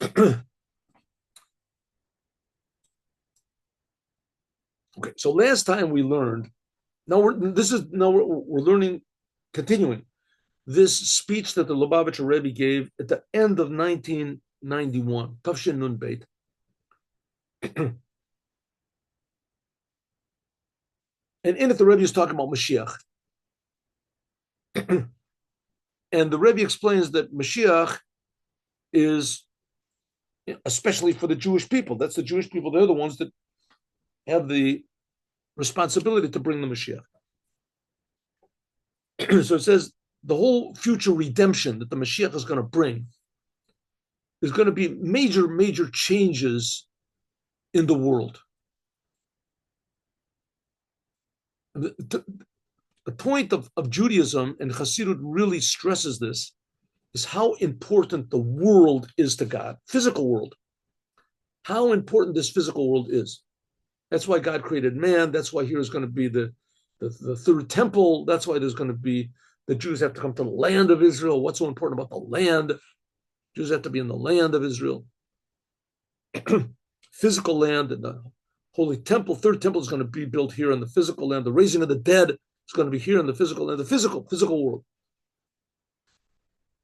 Okay, so last time we learned. Now we're learning, continuing this speech that the Lubavitcher Rebbe gave at the end of 1991, Tafshin Nun Beit. And in it, the Rebbe is talking about Moshiach. And the Rebbe explains that Moshiach is, especially for the Jewish people, that's the Jewish people, they're the ones that have the responsibility to bring the Moshiach. So it says the whole future redemption that the Moshiach is going to bring is going to be major, major changes in the world. The point of Judaism, and Hasidut really stresses this, is how important the world is to God, physical world. How important this physical world is. That's why God created man. That's why here is going to be the third temple. That's why there's going to be, the Jews have to come to the land of Israel. What's so important about the land? Jews have to be in the land of Israel. Physical land, and the holy temple, third temple is going to be built here in the physical land. The raising of the dead is going to be here in the physical land, the physical world.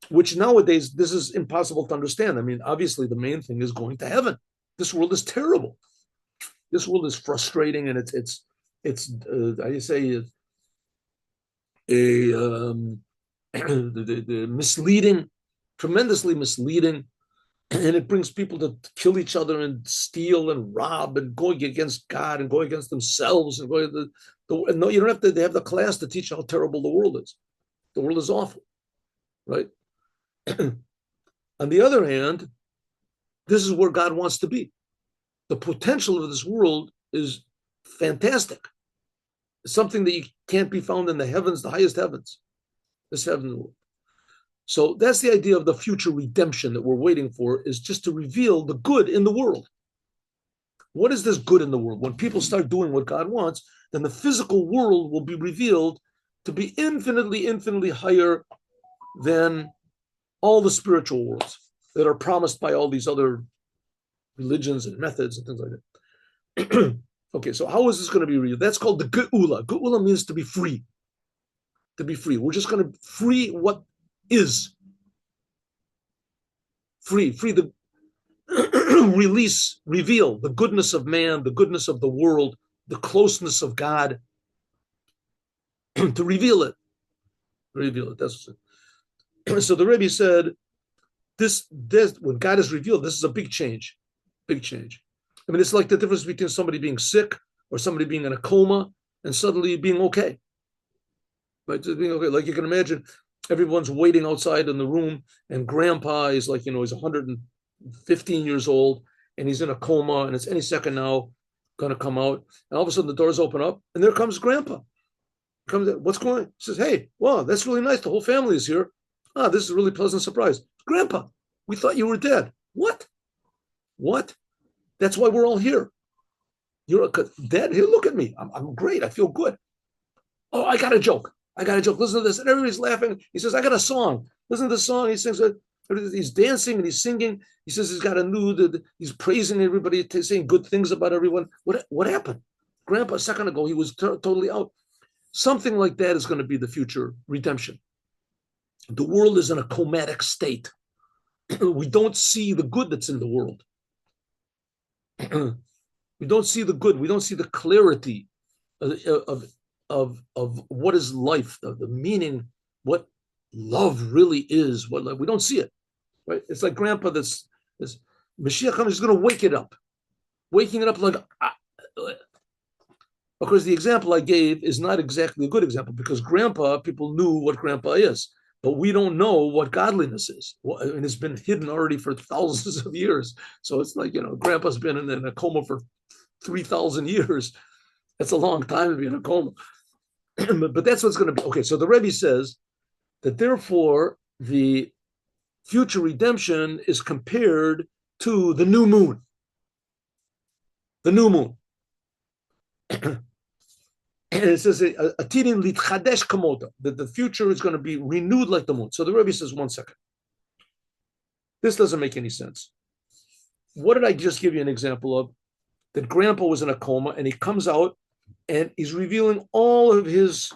Which nowadays, this is impossible to understand. I mean, obviously, the main thing is going to heaven. This world is terrible. This world is frustrating, and it's how you say, the misleading, tremendously misleading, and it brings people to kill each other and steal and rob and going against God and going against themselves and going and no, you don't have to. They have the class to teach how terrible the world is. The world is awful, right? On the other hand, this is where God wants to be. The potential of this world is fantastic. It's something that you can't be found in the heavens, the highest heavens, this heaven world. So that's the idea of the future redemption that we're waiting for, is just to reveal the good in the world. What is this good in the world? When people start doing what God wants, then the physical world will be revealed to be infinitely, infinitely higher than all the spiritual worlds that are promised by all these other religions and methods and things like that. Okay, so how is this going to be real? That's called the Geula. Geula means to be free. To be free. We're just going to free what is. Free the release, reveal the goodness of man, the goodness of the world, the closeness of God. To reveal it. Reveal it. That's it. So the Rebbe said, this when God is revealed, this is a big change. Big change. I mean, it's like the difference between somebody being sick or somebody being in a coma and suddenly being okay. Right? Being okay. Like you can imagine, everyone's waiting outside in the room, and grandpa is like, he's 115 years old, and he's in a coma, and it's any second now going to come out. And all of a sudden the doors open up, and there comes grandpa. What's going on? He says, hey, wow, that's really nice. The whole family is here. Ah, this is a really pleasant surprise. Grandpa, we thought you were dead. What? That's why we're all here. You're dead? Here, look at me. I'm great. I feel good. Oh, I got a joke. Listen to this. And everybody's laughing. He says, I got a song. Listen to the song. He sings, he's dancing and he's singing. He says he's got he's praising everybody, saying good things about everyone. What happened? Grandpa, a second ago, he was totally out. Something like that is going to be the future redemption. The world is in a comatic state. We don't see the good that's in the world. We don't see the good. We don't see the clarity of what is life, the meaning, what love really is. We don't see it, right? It's like grandpa this Mashiach comes, is going to waking it up like. Of course, the example I gave is not exactly a good example, because grandpa, people knew what grandpa is, but we don't know what godliness is. And it's been hidden already for thousands of years. So it's like, grandpa's been in a coma for 3,000 years. That's a long time to be in a coma. But that's what's going to be. Okay, so the Rebbe says that therefore the future redemption is compared to the new moon. The new moon. And it says that the future is going to be renewed like the moon. So the Rebbe says, 1 second. This doesn't make any sense. what did I just give you an example of? That grandpa was in a coma and he comes out and he's revealing all of his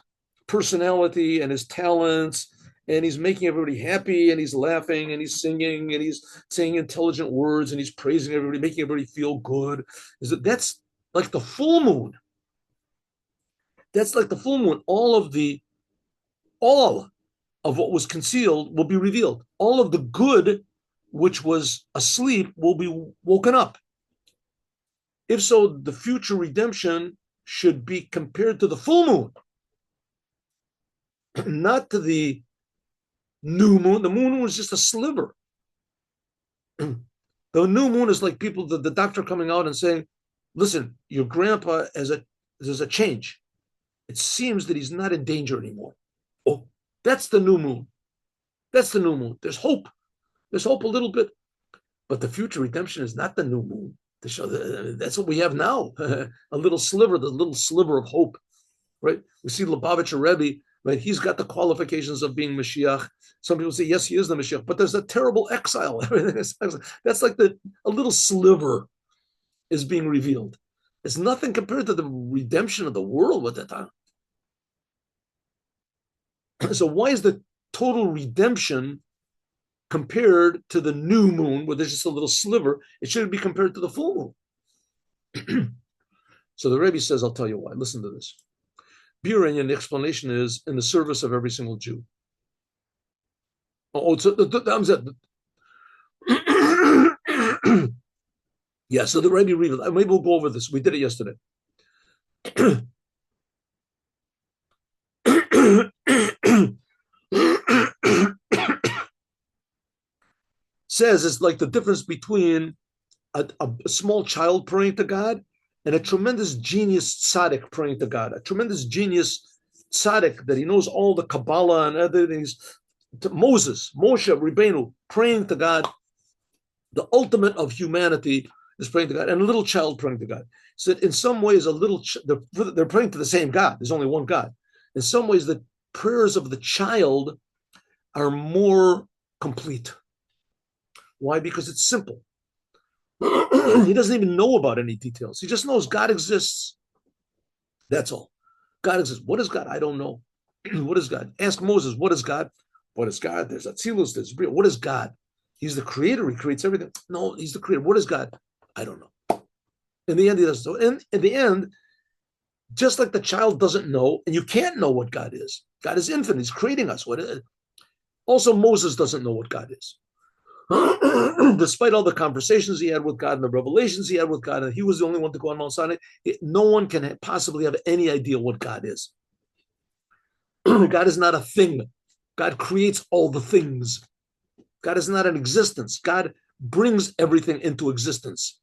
personality and his talents, and he's making everybody happy, and he's laughing and he's singing and he's saying intelligent words and he's praising everybody, making everybody feel good. That's like the full moon. That's like the full moon. All of what was concealed will be revealed. All of the good which was asleep will be woken up. If so, the future redemption should be compared to the full moon, not to the new moon. The moon was just a sliver. The new moon is like people, the doctor coming out and saying, listen, your grandpa there's a change. It seems that he's not in danger anymore. Oh, that's the new moon. That's the new moon. There's hope. There's hope a little bit. But the future redemption is not the new moon. That's what we have now. A little sliver, the little sliver of hope, right? We see Lubavitcher Rebbe, right? He's got the qualifications of being Moshiach. Some people say, yes, he is the Moshiach, but there's a terrible exile. That's like a little sliver is being revealed. It's nothing compared to the redemption of the world at that time. So why is the total redemption compared to the new moon, where there's just a little sliver? It should be compared to the full moon. So the Rebbe says, I'll tell you why. Listen to this. Biurin, the explanation is in the service of every single Jew. Yeah, so the Rebbe revealed. Maybe we'll go over this. We did it yesterday. Says it's like the difference between a small child praying to God and a tremendous genius tzaddik praying to God. A tremendous genius tzaddik that he knows all the Kabbalah and other things. Moshe, Rebbeinu, praying to God. The ultimate of humanity is praying to God, and a little child praying to God. So in some ways, they're praying to the same God. There's only one God. In some ways, the prayers of the child are more complete. Why? Because it's simple. He doesn't even know about any details. He just knows God exists. That's all. God exists. What is God? I don't know. What is God? Ask Moses, what is God? What is God? There's Atzilus, there's Bria. What is God? He's the creator. He creates everything. No, he's the creator. What is God? I don't know. In the end, he doesn't know. In the end, just like the child doesn't know, and you can't know what God is. God is infinite. He's creating us. Also, Moses doesn't know what God is. Despite all the conversations he had with God and the revelations he had with God, and he was the only one to go on Mount Sinai, no one can possibly have any idea what God is. God is not a thing. God creates all the things. God is not an existence. God brings everything into existence.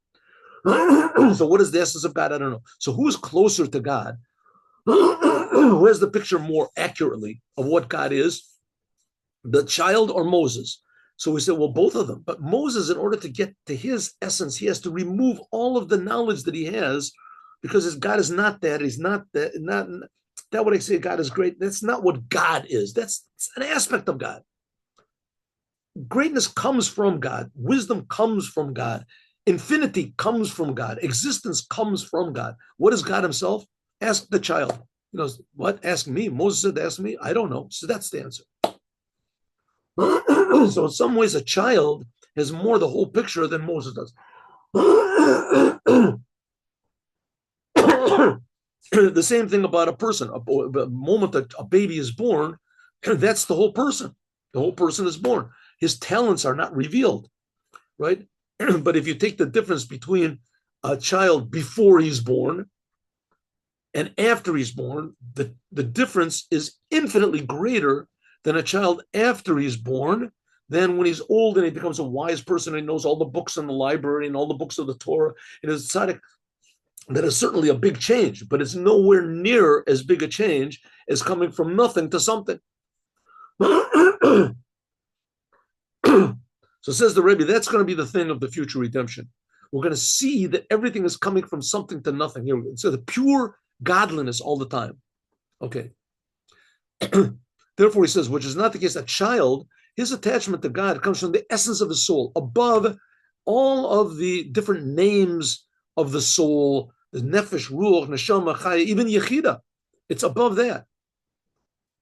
So what is the essence of God? I don't know. So who is closer to God? Who has the picture more accurately of what God is? The child or Moses? So we said, well, both of them. But Moses, in order to get to his essence, he has to remove all of the knowledge that he has, because God is not that. He's not that. Not that what I say God is great. That's not what God is. That's an aspect of God. Greatness comes from God. Wisdom comes from God. Infinity comes from God. Existence comes from God. What is God himself? Ask the child. He goes, what? Ask me. Moses said, ask me. I don't know. So that's the answer. So in some ways, a child has more the whole picture than Moses does. The same thing about a person. The moment that a baby is born, that's the whole person. The whole person is born. His talents are not revealed, right? But if you take the difference between a child before he's born and after he's born, the difference is infinitely greater than a child after he's born. Then when he's old and he becomes a wise person and he knows all the books in the library and all the books of the Torah, and is tzaddik, that is certainly a big change, but it's nowhere near as big a change as coming from nothing to something. So says the Rebbe, that's going to be the thing of the future redemption. We're going to see that everything is coming from something to nothing. Here, so the pure godliness all the time. Okay. Therefore, he says, which is not the case. A child, his attachment to God comes from the essence of his soul, above all of the different names of the soul, the nefesh, ruach, neshama, chaya, even yechida. It's above that.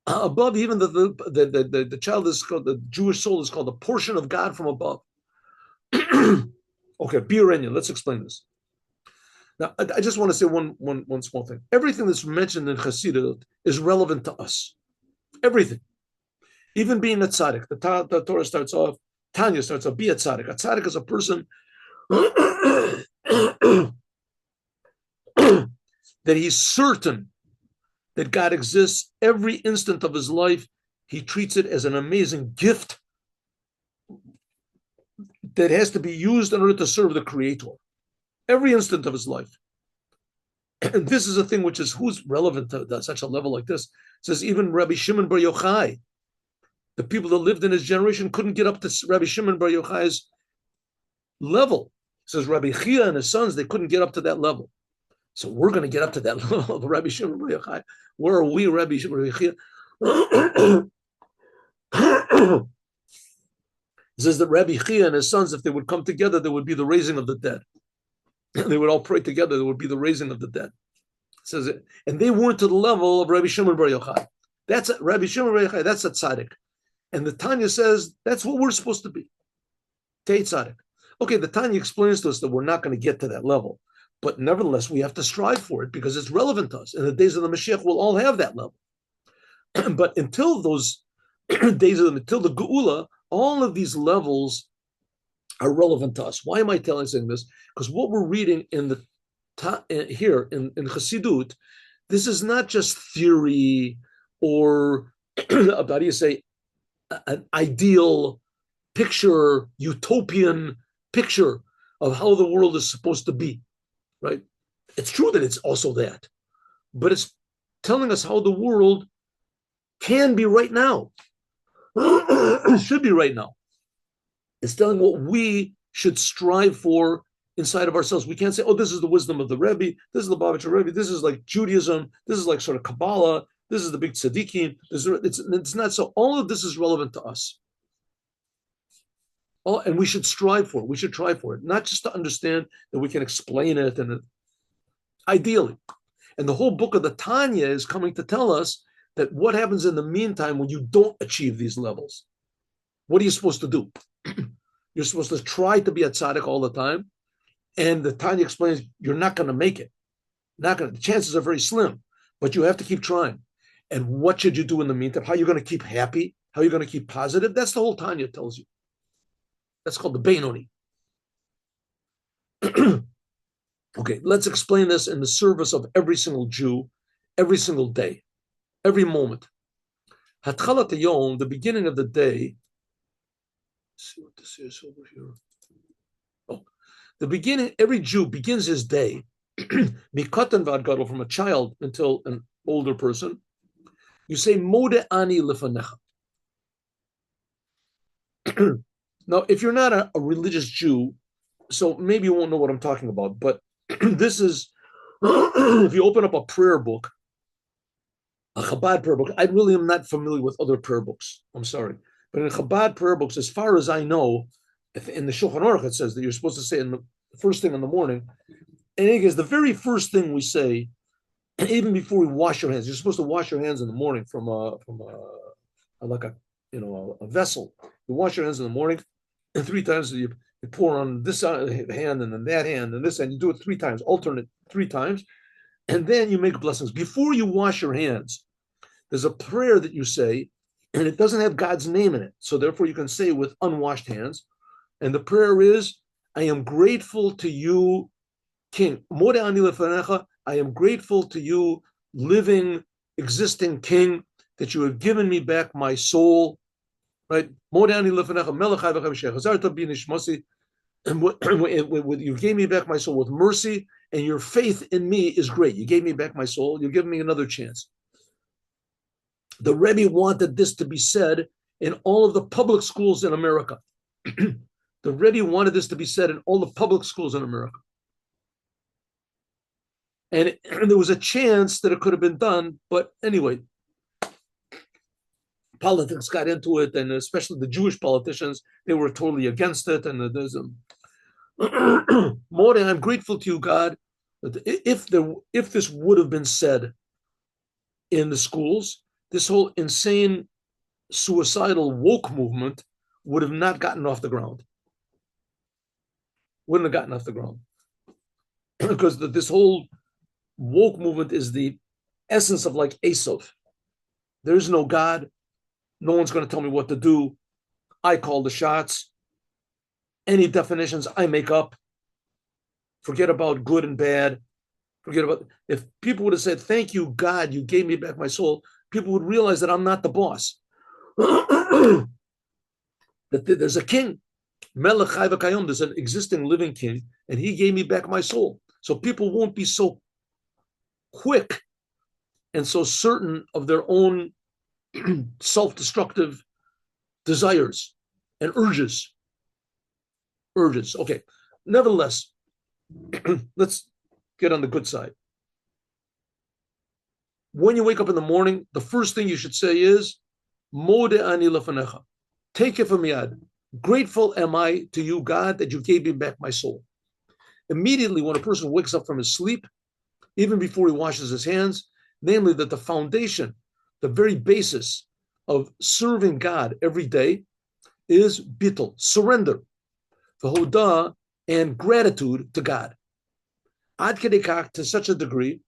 Above even the child is called, the Jewish soul is called a portion of God from above. Okay, Birenya, let's explain this. Now, I just want to say one small thing. Everything that's mentioned in Chassidut is relevant to us. Everything. Even being a tzaddik. The Torah starts off, Tanya starts off, be a tzaddik. A tzaddik is a person that he's certain that God exists every instant of his life. He treats it as an amazing gift that has to be used in order to serve the Creator. Every instant of his life. And this is a thing which is, who's relevant to such a level like this? It says even Rabbi Shimon Bar Yochai, the people that lived in his generation couldn't get up to Rabbi Shimon Bar Yochai's level. It says Rabbi Chia and his sons, they couldn't get up to that level. So we're going to get up to that level of Rabbi Shimon Bar Yochai. Where are we, Rabbi Shimon Bar Yochai? It says that Rabbi Chia and his sons, if they would come together, there would be the raising of the dead. They would all pray together. There would be the raising of the dead. It says it, and they weren't to the level of Rabbi Shimon Bar Yochai. That's Rabbi Shimon Bar Yochai. That's a tzaddik. And the Tanya says that's what we're supposed to be. Tei tzaddik. Okay, the Tanya explains to us that we're not going to get to that level, but nevertheless we have to strive for it because it's relevant to us. In the days of the Moshiach, we'll all have that level. But until those days of until the Geula, all of these levels are relevant to us. Why am I saying this? Because what we're reading in the here in Chassidut, this is not just theory or how do you say an ideal picture, utopian picture of how the world is supposed to be, right? It's true that it's also that, but it's telling us how the world can be right now, should be right now. It's telling what we should strive for inside of ourselves. We can't say, oh, this is the wisdom of the Rebbe, this is the Lubavitcher Rebbe, this is like Judaism, this is like sort of Kabbalah, this is the big tzaddikim. It's not so. All of this is relevant to us. And we should strive for it. We should try for it, not just to understand that we can explain it, and ideally. And the whole book of the Tanya is coming to tell us that what happens in the meantime when you don't achieve these levels. What are you supposed to do? You're supposed to try to be a tzaddik all the time. And the Tanya explains you're not going to make it. The chances are very slim, but you have to keep trying. And what should you do in the meantime? How are you going to keep happy? How are you going to keep positive? That's the whole Tanya tells you. That's called the Beinoni. Okay, let's explain this in the service of every single Jew, every single day, every moment. Hatchalat hayom, the beginning of the day. Let's see what this is over here. Oh, the beginning, every Jew begins his day, mikatan vad gadol, from a child until an older person. You say, Mode ani lefanecha. Now, if you're not a religious Jew, so maybe you won't know what I'm talking about, but this is, if you open up a prayer book, a Chabad prayer book, I really am not familiar with other prayer books. I'm sorry. But in Chabad prayer books, as far as I know, in the Shulchan Aruch, it says that you're supposed to say in the first thing in the morning, and it is the very first thing we say, even before we wash our hands. You're supposed to wash your hands in the morning from a vessel. You wash your hands in the morning, and 3 times you pour on this hand and then that hand and this hand. You do it 3 times, alternate 3 times, and then you make blessings. Before you wash your hands, there's a prayer that you say, and it doesn't have God's name in it. So therefore you can say it with unwashed hands. And the prayer is, I am grateful to you, King. I am grateful to you, living, existing King, that you have given me back my soul. Right? And you gave me back my soul with mercy, and your faith in me is great. You gave me back my soul. You give me another chance. The Rebbe wanted this to be said in all of the public schools in America. The Rebbe wanted this to be said in all the public schools in America. And there was a chance that it could have been done, but anyway, politics got into it, and especially the Jewish politicians, they were totally against it. And More, I'm grateful to you, God, that if this would have been said in the schools, this whole insane suicidal woke movement would have not gotten off the ground. Wouldn't have gotten off the ground. Because this whole woke movement is the essence of like Asov. There's no God. No one's going to tell me what to do. I call the shots. Any definitions I make up. Forget about good and bad. Forget about, if people would have said, thank you, God, you gave me back my soul, people would realize that I'm not the boss. That there's a king. Melech Chai V'Kayom, there's an existing living king, and he gave me back my soul. So people won't be so quick and so certain of their own self-destructive desires and urges. Okay. Nevertheless, let's get on the good side. When you wake up in the morning, the first thing you should say is, Mode ani lefanecha. Take it from yad. Grateful am I to you, God, that you gave me back my soul. Immediately when a person wakes up from his sleep, even before he washes his hands, namely that the foundation, the very basis of serving God every day is bittul, surrender, v'hodah, and gratitude to God. Ad kedei kach, to such a degree,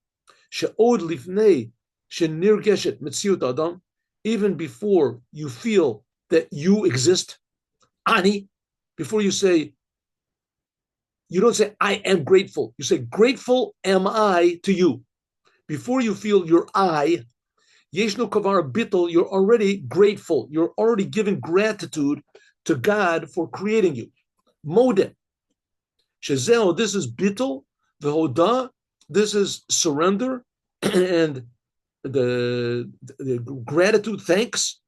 she'od lifnei she'nirgeshet metziut adam, even before you feel that you exist, ani, before you say, you don't say, I am grateful. You say, grateful am I to you. Before you feel your I, yeshno kavar bittul, you're already grateful. You're already giving gratitude to God for creating you. Modeh. Shezeo, this is bittul, v'hodah, this is surrender, and the gratitude, thanks,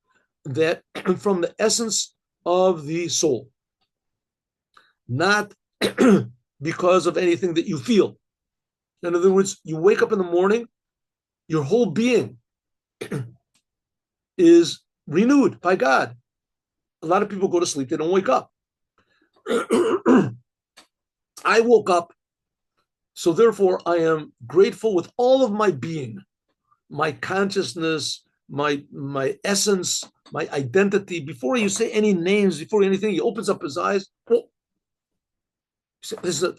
that from the essence of the soul. Not because of anything that you feel. In other words, you wake up in the morning, your whole being is renewed by God. A lot of people go to sleep, they don't wake up. I woke up, so therefore I am grateful with all of my being, my consciousness, my essence, my identity. Before you say any names, before anything, he opens up his eyes. Oh, this is a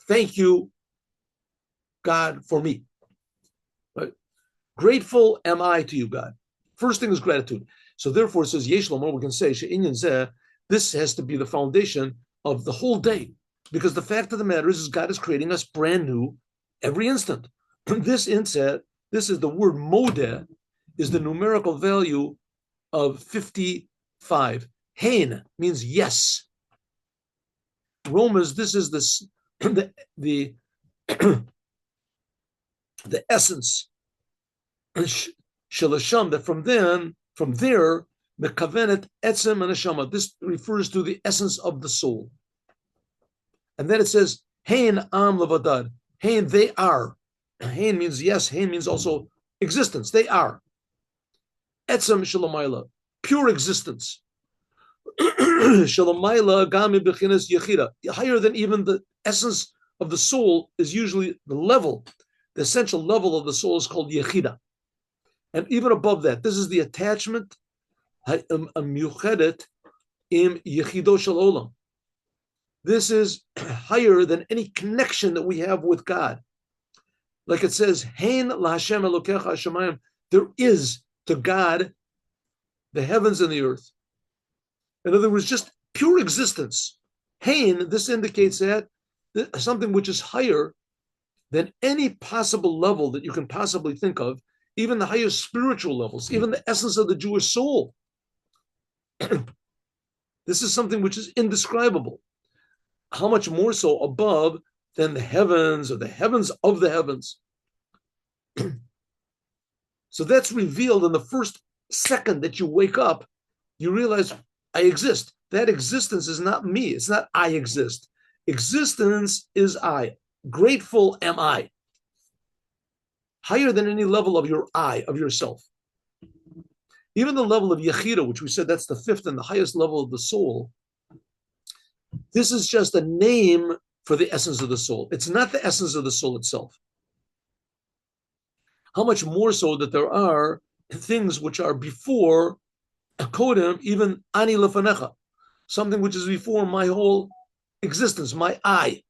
thank you, God, for me. Right? Grateful am I to you, God. First thing is gratitude. So therefore it says, Yesh Lomar, we can say, this has to be the foundation of the whole day. Because the fact of the matter is God is creating us brand new every instant. This instant, this is the word modeh, is the numerical value of 55. Hein means yes. Romans, this is the essence. Shalasham, that from there, mekavenet etzem and neshama. This refers to the essence of the soul. And then it says, Hein am levadad. Hein, they are. Hein means yes. Hein means also existence. They are. Etzem shalamayla, pure existence. Shalamayla gami b'chinas yechida. Higher than even the essence of the soul is usually the level. The essential level of the soul is called yechida. And even above that, this is the attachment miuchedet im yechido shel olam. This is higher than any connection that we have with God. Like it says, Hein laHashem Elokecha hashamayim. There is to God the heavens and the earth. In other words, just pure existence. Hein, this indicates that something which is higher than any possible level that you can possibly think of, even the highest spiritual levels, even the essence of the Jewish soul. This is something which is indescribable. How much more so above than the heavens or the heavens of the heavens. So that's revealed in the first second that you wake up. You realize, I exist. That existence is not me. It's not I exist. Existence is I. Grateful am I. Higher than any level of your I, of yourself. Even the level of Yechida, which we said that's the fifth and the highest level of the soul, This is just a name for the essence of the soul. It's not the essence of the soul itself. How much more so that there are things which are before Kodem, even Ani Lefanecha, something which is before my whole existence, my I,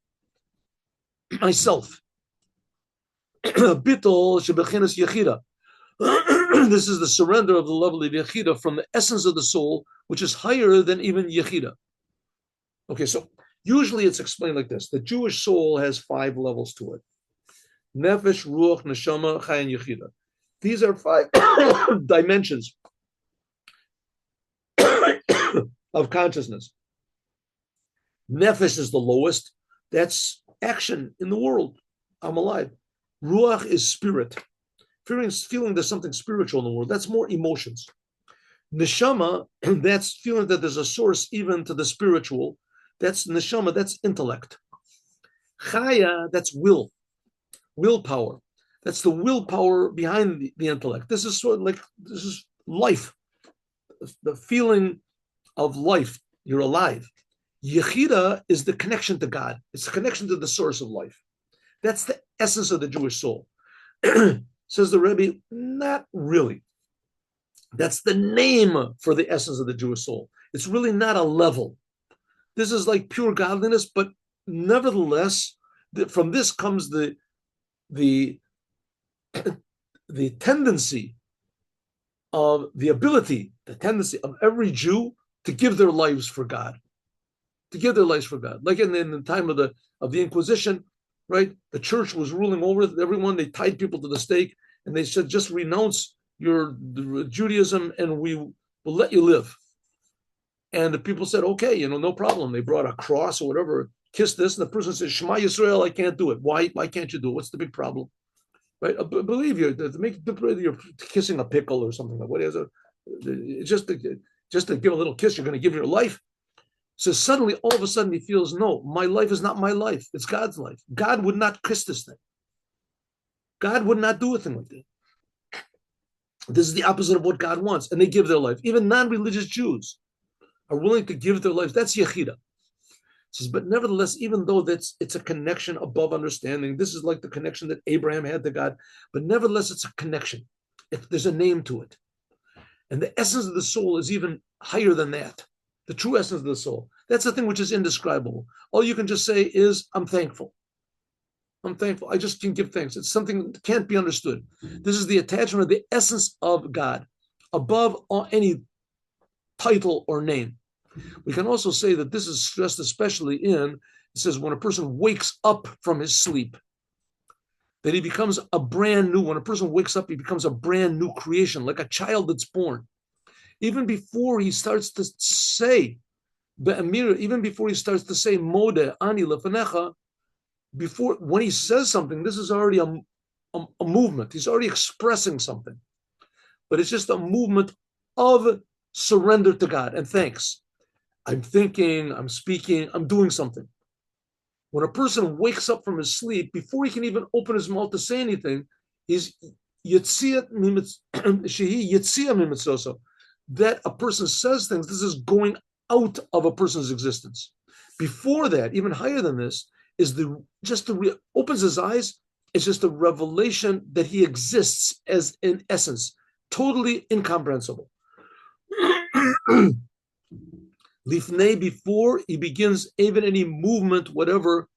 myself. Bitol shebechenes yechida. This is the surrender of the level of yechida from the essence of the soul, which is higher than even yechida. Okay, so usually it's explained like this: the Jewish soul has 5 levels to it: nefesh, ruach, neshama, chay, and yechida. These are 5 dimensions of consciousness. Nefesh is the lowest. That's action in the world. I'm alive. Ruach is spirit. Feeling there's something spiritual in the world. That's more emotions. Neshama, that's feeling that there's a source even to the spiritual. That's neshama, that's intellect. Chaya, that's willpower. That's the willpower behind the intellect. This is sort of like, this is life. The feeling of life. You're alive. Yechida is the connection to God. It's the connection to the source of life. That's the essence of the Jewish soul. Says the Rebbe, not really. That's the name for the essence of the Jewish soul. It's really not a level. This is like pure godliness, but nevertheless, from this comes the tendency of the ability, the tendency of every Jew to give their lives for God. To give their lives for God. Like in the time of the Inquisition, right? The church was ruling over everyone. They tied people to the stake and they said, just renounce your Judaism and we will let you live. And the people said, okay, no problem. They brought a cross or whatever, kiss this. And the person says, Shema Yisrael, I can't do it. Why can't you do it? What's the big problem? Right? Believe you, you're kissing a pickle or something. What is it? Just to give a little kiss, you're going to give your life. So suddenly, all of a sudden, he feels, no, my life is not my life. It's God's life. God would not kiss this thing. God would not do a thing like that. This is the opposite of what God wants. And they give their life. Even non-religious Jews are willing to give their lives. That's Yechida. Says, but nevertheless, even though it's a connection above understanding, this is like the connection that Abraham had to God, but nevertheless, it's a connection. There's a name to it. And the essence of the soul is even higher than that. The true essence of the soul. That's the thing which is indescribable. All you can just say is, I'm thankful. I'm thankful. I just can give thanks. It's something that can't be understood. This is the attachment of the essence of God above any title or name. We can also say that this is stressed especially it says when a person wakes up from his sleep, that he becomes a brand new, when a person wakes up, he becomes a brand new creation, like a child that's born. Even before he starts to say, even before he starts to say, Modeh, Ani, Lefanecha, when he says something, this is already a movement. He's already expressing something. But it's just a movement of surrender to God and thanks. I'm thinking, I'm speaking, I'm doing something. When a person wakes up from his sleep, before he can even open his mouth to say anything, he's Yitzia Mimitzoso. That a person says things, this is going out of a person's existence. Before that, even higher than this, is opens his eyes, it's just a revelation that he exists as in essence, totally incomprehensible. Lifnei, before he begins even any movement, whatever,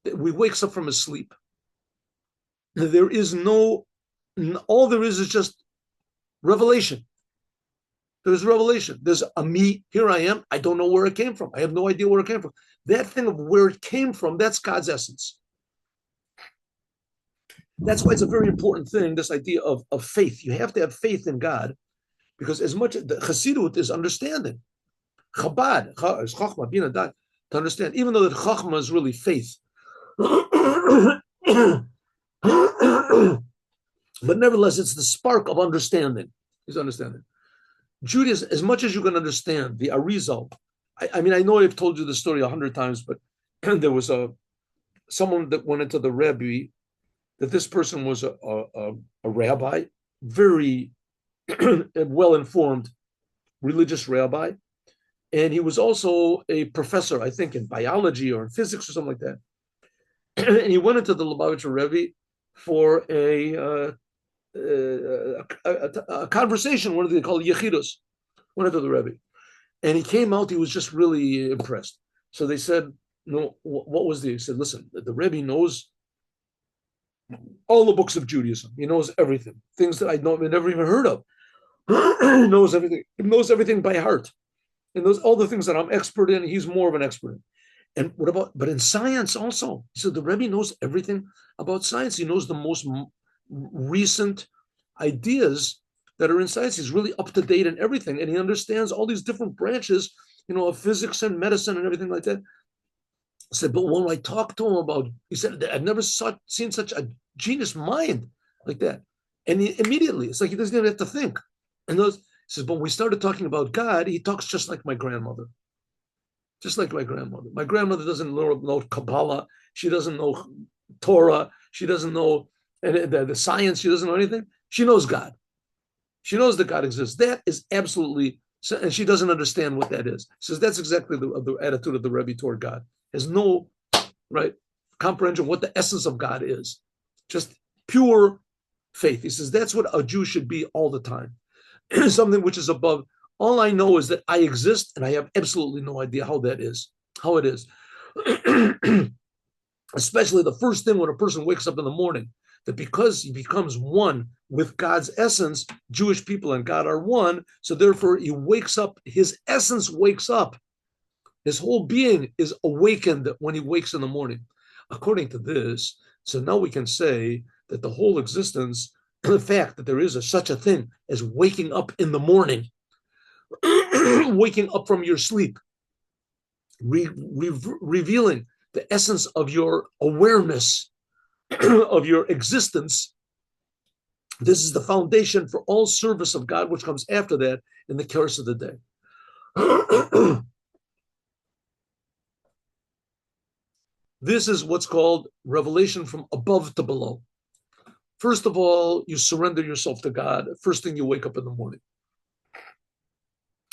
he wakes up from his sleep. There is all there is just revelation. There's revelation. There's a me, here I am. I don't know where it came from. I have no idea where it came from. That thing of where it came from, that's God's essence. That's why it's a very important thing, this idea of faith. You have to have faith in God, because as much the Chassidut is understanding. Chabad is Chachma, Bina, to understand, even though that Chachma is really faith. But nevertheless, it's the spark of understanding. Is understanding. Judaism, as much as you can understand the Arizal, I mean, I know I've told you the story 100 times, but there was someone that went into the Rebbe, that this person was a rabbi, very well-informed religious rabbi, And he was also a professor, I think, in biology or in physics or something like that. And he went into the Lubavitcher Rebbe for a conversation, what do they call it, yechidus, went into the Rebbe. And he came out, he was just really impressed. So they said, no, what was the, he said, listen, the Rebbe knows all the books of Judaism. He knows everything, things that I never even heard of. He knows everything. He knows everything by heart. And those all the things that I'm expert in, he's more of an expert in. And what about, but in science also? He said the Rebbe knows everything about science. He knows the most recent ideas that are in science. He's really up to date in everything. And he understands all these different branches, of physics and medicine and everything like that. I said, but when I talked to him about, he said, I've never seen such a genius mind like that. And immediately, it's like he doesn't even have to think. And he says, but when we started talking about God, he talks just like my grandmother. Just like my grandmother. My grandmother doesn't know Kabbalah. She doesn't know Torah. She doesn't know the science. She doesn't know anything. She knows God. She knows that God exists. That is absolutely, and she doesn't understand what that is. She says that's exactly the attitude of the Rebbe toward God. Has no comprehension of what the essence of God is. Just pure faith. He says that's what a Jew should be all the time. Something which is above. All I know is that I exist, and I have absolutely no idea how that is, how it is. Especially the first thing when a person wakes up in the morning, that because he becomes one with God's essence, Jewish people and God are one, so therefore he wakes up, his essence wakes up. His whole being is awakened when he wakes in the morning. According to this, so now we can say that the whole existence, the fact that there is such a thing as waking up in the morning, waking up from your sleep, revealing the essence of your awareness, of your existence. This is the foundation for all service of God, which comes after that in the course of the day. This is what's called revelation from above to below. First of all, you surrender yourself to God. First thing you wake up in the morning.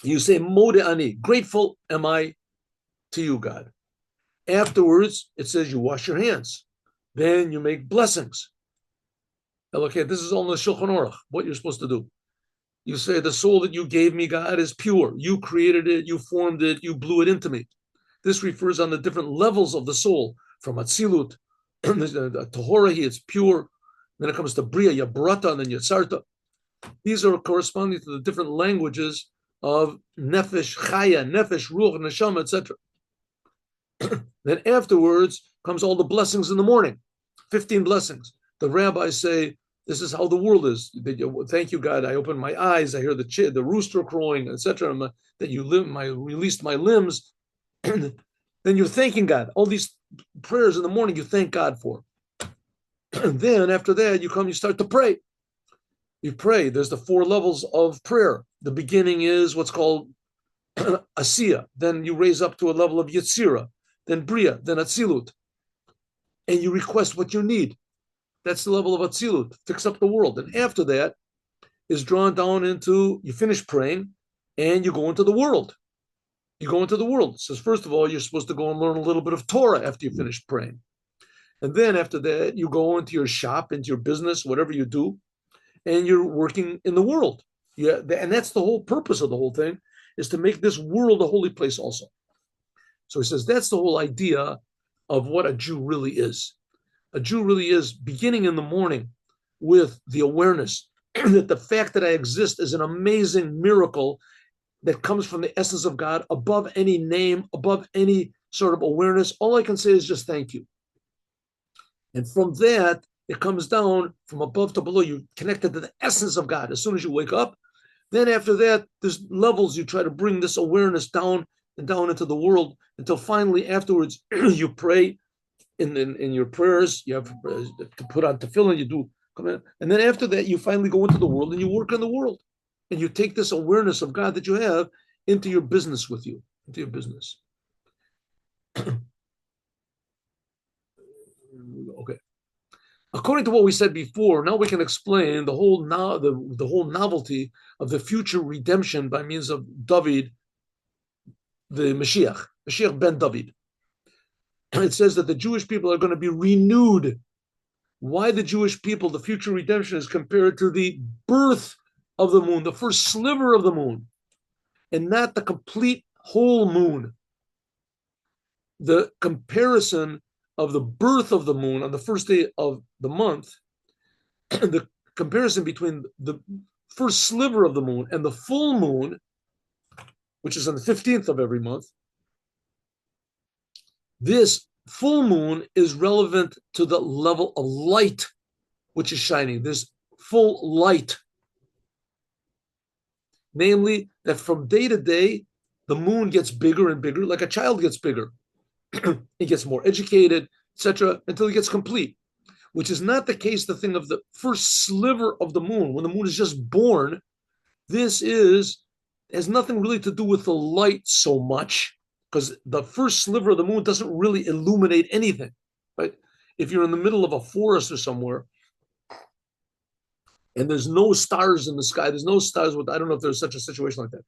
You say, Mode ani, grateful am I to you, God. Afterwards, it says you wash your hands. Then you make blessings. Okay, this is all in the Shulchan Aruch, what you're supposed to do. You say, the soul that you gave me, God, is pure. You created it, you formed it, you blew it into me. This refers on the different levels of the soul, from Atzilut, Tohorahi, it's pure. Then it comes to Bria, Yabrata, and then Yatsarta. These are corresponding to the different languages of Nefesh, Chaya, Nefesh, Ruach, Neshama, etc. Then afterwards comes all the blessings in the morning, 15 blessings. The rabbis say, this is how the world is. Thank you, God. I opened my eyes. I hear the rooster crowing, etc. That you released my limbs. Then you're thanking God. All these prayers in the morning you thank God for. And then after that, you start to pray. You pray. There's the 4 levels of prayer. The beginning is what's called Asiya. Then you raise up to a level of Yetzira. Then Bria. Then Atzilut. And you request what you need. That's the level of Atzilut. Fix up the world. And after that is drawn down into, you finish praying, and you go into the world. You go into the world. It says, first of all, you're supposed to go and learn a little bit of Torah after you finish praying. And then after that, you go into your shop, into your business, whatever you do, and you're working in the world. Yeah, and that's the whole purpose of the whole thing, is to make this world a holy place also. So he says that's the whole idea of what a Jew really is. A Jew really is beginning in the morning with the awareness that the fact that I exist is an amazing miracle that comes from the essence of God, above any name, above any sort of awareness. All I can say is just thank you. And from that, it comes down from above to below. You're connected to the essence of God as soon as you wake up. Then after that, there's levels you try to bring this awareness down and down into the world until finally afterwards you pray in your prayers. You have to put on tefillin, you do. And then after that, you finally go into the world and you work in the world. And you take this awareness of God that you have into your business with you, into your business. Okay. According to what we said before, now we can explain the whole the whole novelty of the future redemption by means of David the Mashiach ben David. And it says that the Jewish people are going to be renewed. Why the Jewish people, the future redemption is compared to the birth of the moon, the first sliver of the moon, and not the complete whole moon. The comparison of the birth of the moon on the first day of the month, the comparison between the first sliver of the moon and the full moon, which is on the 15th of every month, this full moon is relevant to the level of light which is shining. There's full light. Namely, that from day to day, the moon gets bigger and bigger, like a child gets bigger. He gets more educated, etc., until he gets complete, which is not the case, the thing of the first sliver of the moon. When the moon is just born, this has nothing really to do with the light so much, because the first sliver of the moon doesn't really illuminate anything, right? If you're in the middle of a forest or somewhere, and there's no stars in the sky, there's no stars with, I don't know if there's such a situation like that.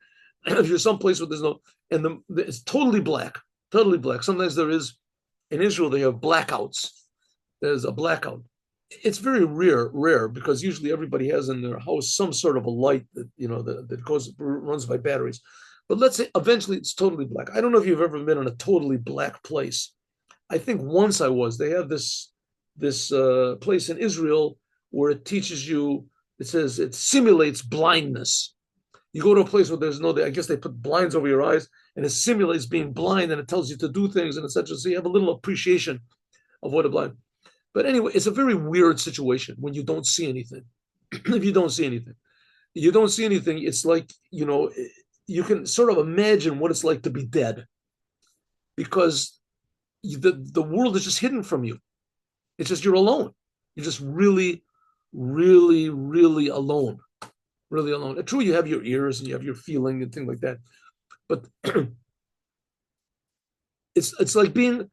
If you're someplace where there's no, and it's totally black. Sometimes there is, in Israel, they have blackouts. There's a blackout. It's very rare, because usually everybody has in their house some sort of a light that, that runs by batteries. But let's say eventually it's totally black. I don't know if you've ever been in a totally black place. I think once I was. They have this place in Israel where it teaches you, it says it simulates blindness. You go to a place where there's no, I guess they put blinds over your eyes, and it simulates being blind, and it tells you to do things, and etc. So you have a little appreciation of what a blind. But anyway, it's a very weird situation when you don't see anything. If you don't see anything, it's like, you can sort of imagine what it's like to be dead, because the world is just hidden from you. It's just, you're alone. You're just really, really, really alone. Really alone. True, you have your ears and you have your feeling and things like that, but it's like being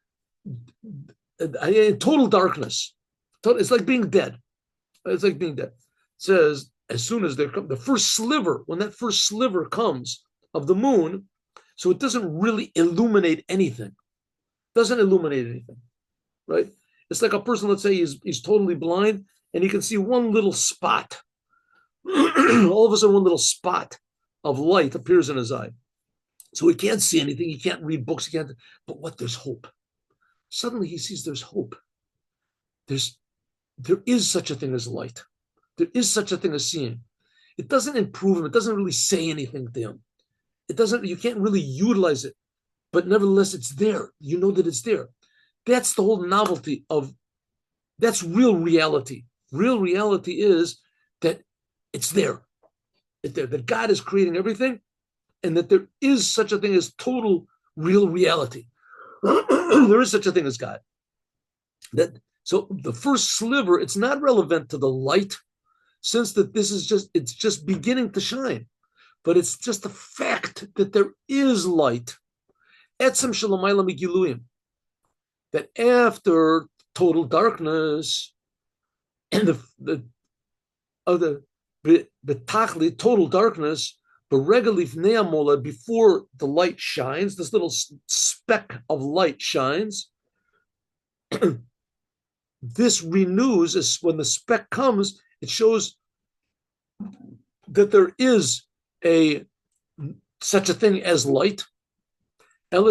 in total darkness. It's like being dead. It's like being dead. It says, as soon as there comes the first sliver, when that first sliver comes of the moon, so it doesn't really illuminate anything. Right? It's like a person, let's say he's totally blind, and he can see one little spot. All of a sudden, one little spot of light appears in his eye. So he can't see anything. He can't read books. But there's hope. Suddenly he sees there's hope. There is such a thing as light. There is such a thing as seeing. It doesn't improve him. It doesn't really say anything to him. You can't really utilize it, but nevertheless, it's there. You know that it's there. That's the whole novelty that's real reality. Real reality is that it's there. That God is creating everything, and that there is such a thing as total real reality. There is such a thing as God. So the first sliver, it's not relevant to the light, since that it's just beginning to shine. But it's just the fact that there is light. Etzem shelamayla migiluyim. That after total darkness and the tachli, total darkness, before the light shines, this little speck of light shines. This renews, as when the speck comes, it shows that there is such a thing as light. But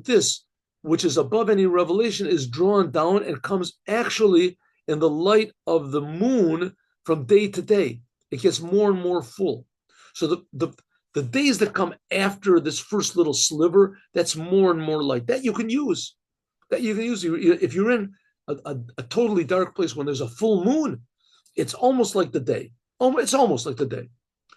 this, which is above any revelation, is drawn down and comes actually in the light of the moon from day to day. It gets more and more full. So the days that come after this first little sliver, that's more and more light. That you can use. If you're in a totally dark place when there's a full moon, it's almost like the day. It's almost like the day.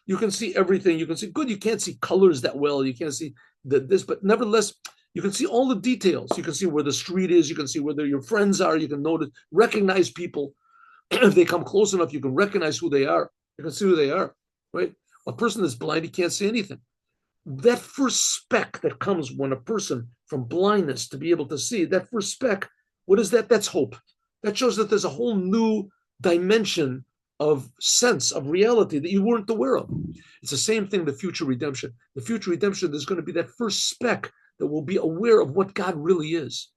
You can see everything. You can see good. You can't see colors that well. You can't see this, but nevertheless, you can see all the details. You can see where the street is. You can see where your friends are. You can recognize people. If they come close enough, you can recognize who they are. You can see who they are, right? A person that's blind, he can't see anything. That first speck that comes when a person from blindness to be able to see, that first speck, what is that? That's hope. That shows that there's a whole new dimension of sense, of reality that you weren't aware of. It's the same thing, the future redemption. The future redemption, there's going to be that first speck that will be aware of what God really is.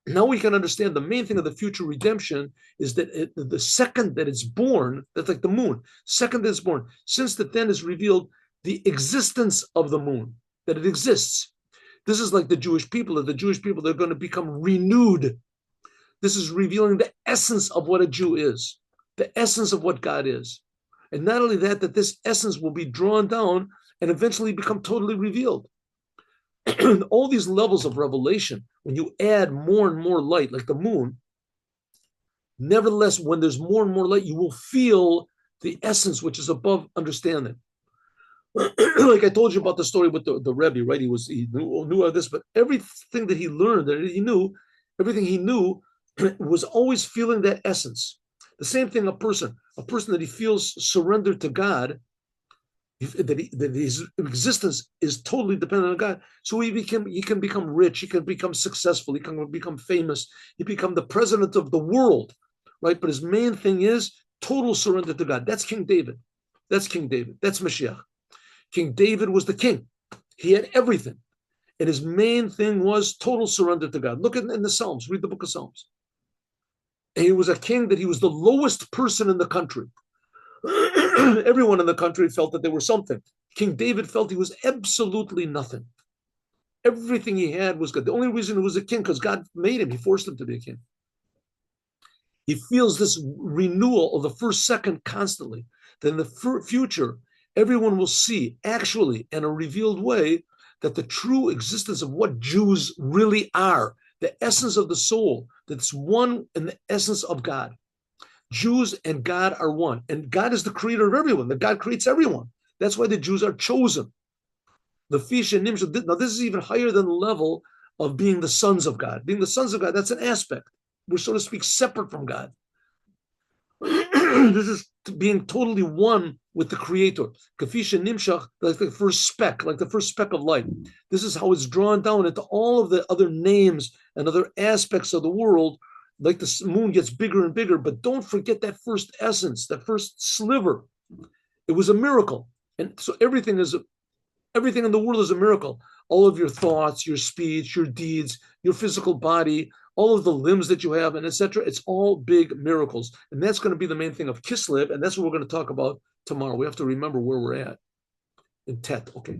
Now we can understand the main thing of the future redemption is that the second that it's born, that's like the moon, second that it's born, since that then is revealed the existence of the moon, that it exists. This is like the Jewish people, that the Jewish people, they're going to become renewed. This is revealing the essence of what a Jew is, the essence of what God is. And not only that, that this essence will be drawn down and eventually become totally revealed. All these levels of revelation, when you add more and more light, like the moon, nevertheless, when there's more and more light, you will feel the essence which is above understanding. Like I told you about the story with the Rebbe, right? He knew of this, but everything that he learned, that he knew, everything he knew was always feeling that essence. The same thing, a person that he feels surrendered to God, that his existence is totally dependent on God. So he can become rich, he can become successful, he can become famous, he become the president of the world, right? But his main thing is total surrender to God. That's King David. That's Moshiach. King David was the king. He had everything. And his main thing was total surrender to God. Look in the Psalms, read the book of Psalms. And he was a king that he was the lowest person in the country. Everyone in the country felt that they were something. King David felt he was absolutely nothing. Everything he had was good. The only reason he was a king because God made him. He forced him to be a king. He feels this renewal of the first second constantly. Then in the future, everyone will see actually in a revealed way that the true existence of what Jews really are, the essence of the soul, that's one in the essence of God. Jews and God are one. And God is the creator of everyone. That God creates everyone. That's why the Jews are chosen. The Fish and Nimshah. Now, this is even higher than the level of being the sons of God. Being the sons of God, that's an aspect. We're, so to speak, separate from God. This is being totally one with the Creator. Kafish and Nimshach, like the first speck of light. This is how it's drawn down into all of the other names and other aspects of the world. Like the moon gets bigger and bigger, but don't forget that first essence, that first sliver. It was a miracle. And so everything in the world is a miracle. All of your thoughts, your speech, your deeds, your physical body, all of the limbs that you have, and etc. It's all big miracles. And that's going to be the main thing of Kislev, and that's what we're going to talk about tomorrow. We have to remember where we're at in Tet. Okay.